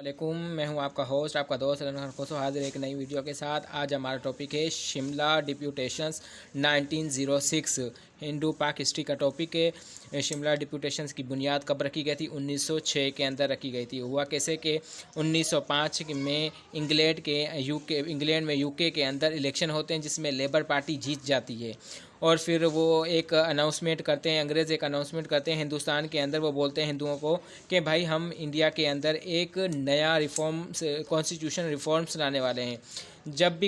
वालेकुम, मैं हूं आपका होस्ट, आपका दोस्त रनर खोसो, हाजिर एक नई वीडियो के साथ। आज हमारा टॉपिक है शिमला डिप्यूटेशंस 1906। हिंदू पाक हिस्ट्री का टॉपिक है। शिमला डिप्यूटेशंस की बुनियाद कब रखी गई थी? 1906 के अंदर रखी गई थी। हुआ कैसे कि 1905 में इंग्लैंड में यूके के अंदर इलेक्शन होते हैं जिसमें लेबर पार्टी जीत जाती है और फिर वो एक अनाउंसमेंट करते हैं, अंग्रेज़ एक अनाउंसमेंट करते हैं हिंदुस्तान के अंदर। वो बोलते हैं हिंदुओं को कि भाई हम इंडिया के अंदर एक नया कॉन्स्टिट्यूशन रिफॉर्म्स लाने वाले हैं। जब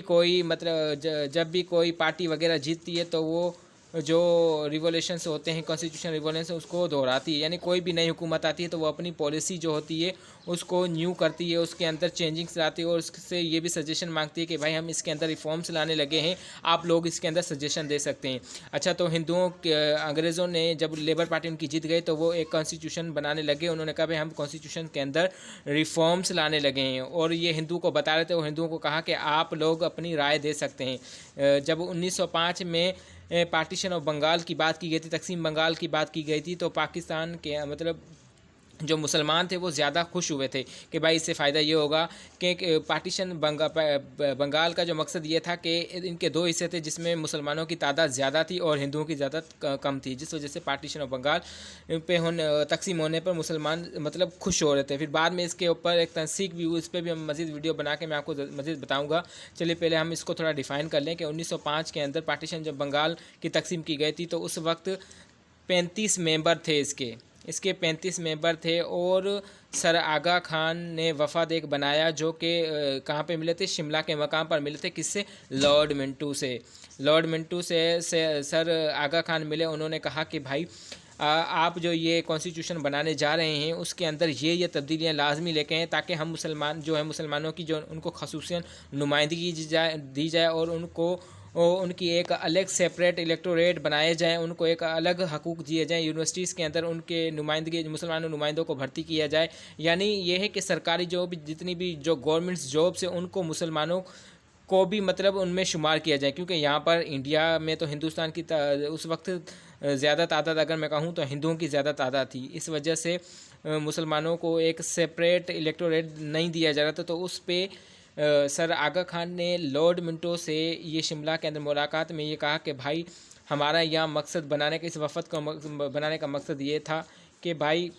भी कोई पार्टी वगैरह जीतती है तो वो जो रिवोल्यूशंस होते हैं, कॉन्स्टिट्यूशन रिवोल्यूशन, उसको दोहराती है। यानी कोई भी नई हुकूमत आती है तो वो अपनी पॉलिसी जो होती है उसको न्यू करती है, उसके अंदर चेंजिंग्स लाती है और उससे ये भी सजेशन मांगती है कि भाई हम इसके अंदर रिफॉर्म्स लाने लगे हैं, आप लोग इसके अंदर सजेशन दे सकते हैं। अच्छा, तो अंग्रेज़ों ने जब लेबर पार्टी उनकी जीत गई तो वो एक कॉन्स्टिट्यूशन बनाने लगे। उन्होंने कहा भाई हम कॉन्स्टिट्यूशन के अंदर रिफॉर्म्स लाने लगे हैं और ये हिंदू को बता रहे थे और हिंदुओं को कहा कि आप लोग अपनी राय दे सकते हैं। जब 1905 में पार्टीशन ऑफ बंगाल की बात की गई थी, तकसीम बंगाल की बात की गई थी, तो पाकिस्तान के जो मुसलमान थे वो ज़्यादा खुश हुए थे कि भाई इससे फ़ायदा ये होगा कि पार्टीशन बंगाल का जो मकसद ये था कि इनके दो हिस्से थे जिसमें मुसलमानों की तादाद ज़्यादा थी और हिंदुओं की तादाद कम थी, जिस वजह से पार्टीशन ऑफ बंगाल पे तकसीम होने पर मुसलमान खुश हो रहे थे। फिर बाद में इसके ऊपर एक तनसीक भी हुई, इस पर भी हम मज़ीद वीडियो बना के मैं आपको मज़ीद बताऊँगा। चलिए पहले हम इसको थोड़ा डिफ़ाइन कर लें कि 1905 के अंदर पार्टीशन जब बंगाल की तकसीम की गई थी तो उस वक्त 35 मेंबर थे। इसके 35 मेंबर थे और सर आगा खान ने वफद एक बनाया जो कि कहाँ पे मिले थे? शिमला के मकाम पर मिले थे। किससे? लॉर्ड मिंटू से सर आगा खान मिले। उन्होंने कहा कि भाई आप जो ये कॉन्स्टिट्यूशन बनाने जा रहे हैं उसके अंदर ये तब्दीलियाँ लाजमी लेके हैं ताकि हम मुसलमानों की जो उनको खसूसियन नुमाइंदगी दी जाए और उनकी एक अलग सेपरेट इलेक्टोरेट बनाए जाएँ, उनको एक अलग हकूक़ दिए जाएँ, यूनिवर्सिटीज़ के अंदर उनके मुसलमान नुमाइंदों को भर्ती किया जाए। यानी ये है कि सरकारी जितनी भी जो गवर्नमेंट्स जॉब्स हैं उनको मुसलमानों को भी उनमें शुमार किया जाए, क्योंकि यहाँ पर इंडिया में तो हिंदुस्तान की उस वक्त ज़्यादा तादाद, अगर मैं कहूँ तो हिंदुओं की ज़्यादा तादाद थी। इस वजह से मुसलमानों को एक सेपरेट इलेक्टोरेट नहीं दिया जा रहा था। तो उस पर सर आगा खान ने लॉर्ड मिंटो से ये शिमला के अंदर मुलाकात में ये कहा कि भाई हमारा यहाँ मकसद बनाने का, इस वफद को बनाने का मकसद ये था कि भाई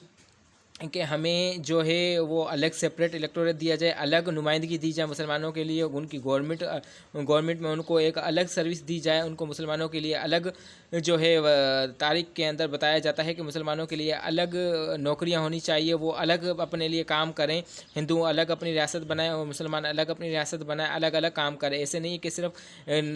कि हमें जो है वो अलग सेपरेट इलेक्टोरेट दिया जाए, अलग नुमाइंदगी दी जाए मुसलमानों के लिए, उनकी गवर्नमेंट में उनको एक अलग सर्विस दी जाए, उनको मुसलमानों के लिए अलग जो है तारीख के अंदर बताया जाता है कि मुसलमानों के लिए अलग नौकरियां होनी चाहिए, वो अलग अपने लिए काम करें, हिंदू अलग अपनी रियासत बनाएं और मुसलमान अलग अपनी रियासत बनाएं, अलग अलग काम करें। ऐसे नहीं कि सिर्फ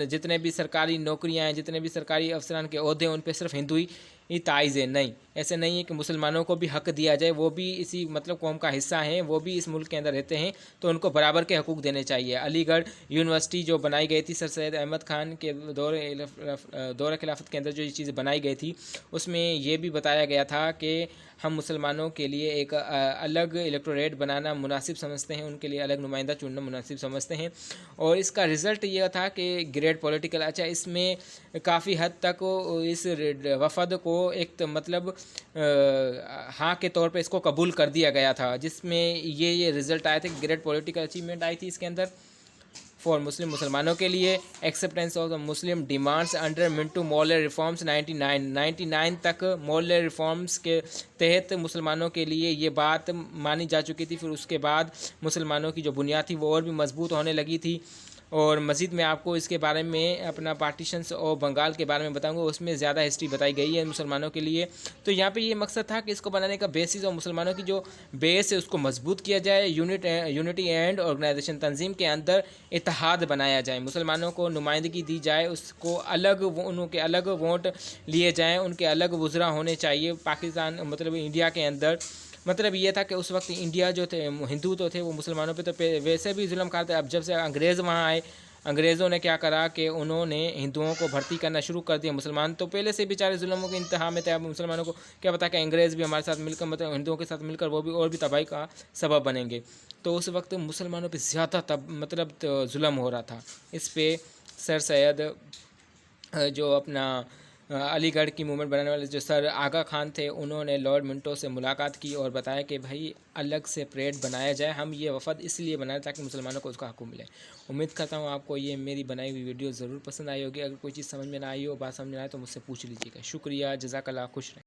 जितने भी सरकारी नौकरियाँ हैं, जितने भी सरकारी अफसरान के ओहदे हैं उन पर सिर्फ हिंदू ही ताइज़ है। नहीं, ऐसे नहीं है कि मुसलमानों को भी हक दिया जाए, वो भी इसी कौम का हिस्सा हैं, वो भी इस मुल्क के अंदर रहते हैं तो उनको बराबर के हकूक़ देने चाहिए। अलीगढ़ यूनिवर्सिटी जो बनाई गई थी सर सैयद अहमद ख़ान के दौरे खिलाफत के अंदर जो ये चीज़ बनाई गई थी उसमें ये भी बताया गया था कि हम मुसलमानों के लिए एक अलग इलेक्टोरेट बनाना मुनासिब समझते हैं, उनके लिए अलग नुमाइंदा चुनना मुनासिब समझते हैं। और इसका रिज़ल्ट ये था कि ग्रेट पॉलिटिकल, अच्छा इसमें काफ़ी हद तक इस वफद को एक हाँ के तौर पे इसको कबूल कर दिया गया था, जिसमें ये रिज़ल्ट आए थे, ग्रेट पॉलिटिकल अचीवमेंट आई थी इसके अंदर। फॉर मुसलमानों के लिए acceptance of the Muslim demands under Mintu मॉलर reforms 99 तक मॉलर रिफॉर्म्स के तहत मुसलमानों के लिए ये बात मानी जा चुकी थी। फिर उसके बाद मुसलमानों की जो बुनियाद थी वो और भी मजबूत होने लगी थी। और मज़ीद मैं आपको इसके बारे में अपना पार्टीशंस और बंगाल के बारे में बताऊंगा, उसमें ज़्यादा हिस्ट्री बताई गई है मुसलमानों के लिए। तो यहाँ पे ये मकसद था कि इसको बनाने का बेसिस और मुसलमानों की जो बेस है उसको मजबूत किया जाए, यूनिटी एंड ऑर्गेनाइजेशन, तंजीम के अंदर इत्तेहाद बनाया जाए, मुसलमानों को नुमाइंदगी दी जाए, उसको उनके अलग वोट लिए जाएँ, उनके अलग वज़रा होने चाहिए पाकिस्तान इंडिया के अंदर। ये था कि उस वक्त इंडिया जो थे, हिंदू तो थे, वो मुसलमानों पे तो वैसे भी जुल्म करते। अब जब से अंग्रेज़ वहाँ आए, अंग्रेज़ों ने क्या करा कि उन्होंने हिंदुओं को भर्ती करना शुरू कर दिया। मुसलमान तो पहले से बेचारे जुल्मों के इंतहा में थे, अब मुसलमानों को क्या पता कि अंग्रेज़ भी हमारे साथ मिलकर हिंदुओं के साथ मिलकर वो भी और भी तबाही का सबब बनेंगे। तो उस वक्त मुसलमानों पर ज़्यादा जुल्म हो रहा था। इस पर सर सैयद जो अपना علی گڑھ کی موومنٹ بنانے والے جو سر آغا خان تھے انہوں نے لارڈ منٹو سے ملاقات کی اور بتایا کہ بھائی الگ سے پریڈ بنایا جائے، ہم یہ وفد اس لیے بنائیں تاکہ مسلمانوں کو اس کا حقوق ملے۔ امید کرتا ہوں آپ کو یہ میری بنائی ہوئی ویڈیو ضرور پسند آئی ہوگی۔ اگر کوئی چیز سمجھ میں نہ آئی ہو، بات سمجھ میں نہ آئے تو مجھ سے پوچھ لیجیے گا۔ شکریہ، جزاک اللہ، خوش رہیں۔